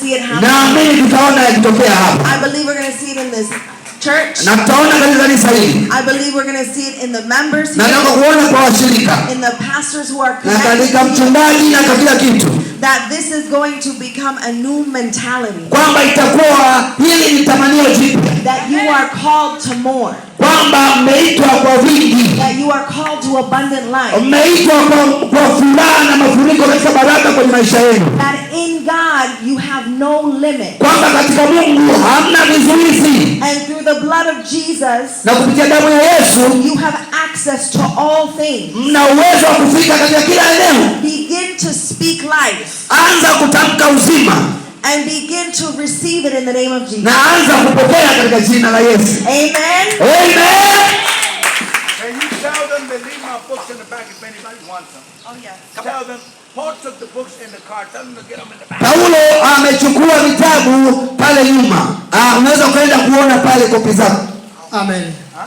see it happen. Naamini tutaona yakitokea hapa. I believe we're going to see it in this church. Na tutaona katika kanisa hili. I believe we're going to see it in the members here. Na nataka kuona kwa washirika. In the pastors who are connected. Na katika mchungaji na katika kitu. That this is going to become a new mentality. Kwamba itakuwa hili ni tamanio jipya. That you are called to more. Kwamba mmeitwa kwa wingi. That you are called to abundant life. Mmeitwa kwa furaha na mafuriko katika baraka kwenye maisha yenu. That in God you have no limit. Kwamba katika Mungu hamna vizuizi. And through the blood of Jesus, na kupitia damu ya Yesu, you have access to all things. Mna uwezo wa kufika katika kila eneo. Begin to speak life. Anza kutamka uzima. And begin to receive it in the name of Jesus. Na anza kupokea katika jina la Yesu. Amen. Amen. Can you tell them they leave my books in the back if anybody wants them? Oh yes. Tell them Paul took the books in the car. Tell them to get them in the back. Paulo amechukua vitabu pale nyuma. Unaweza kwenda kuona pale kopi zako. Amen. Huh?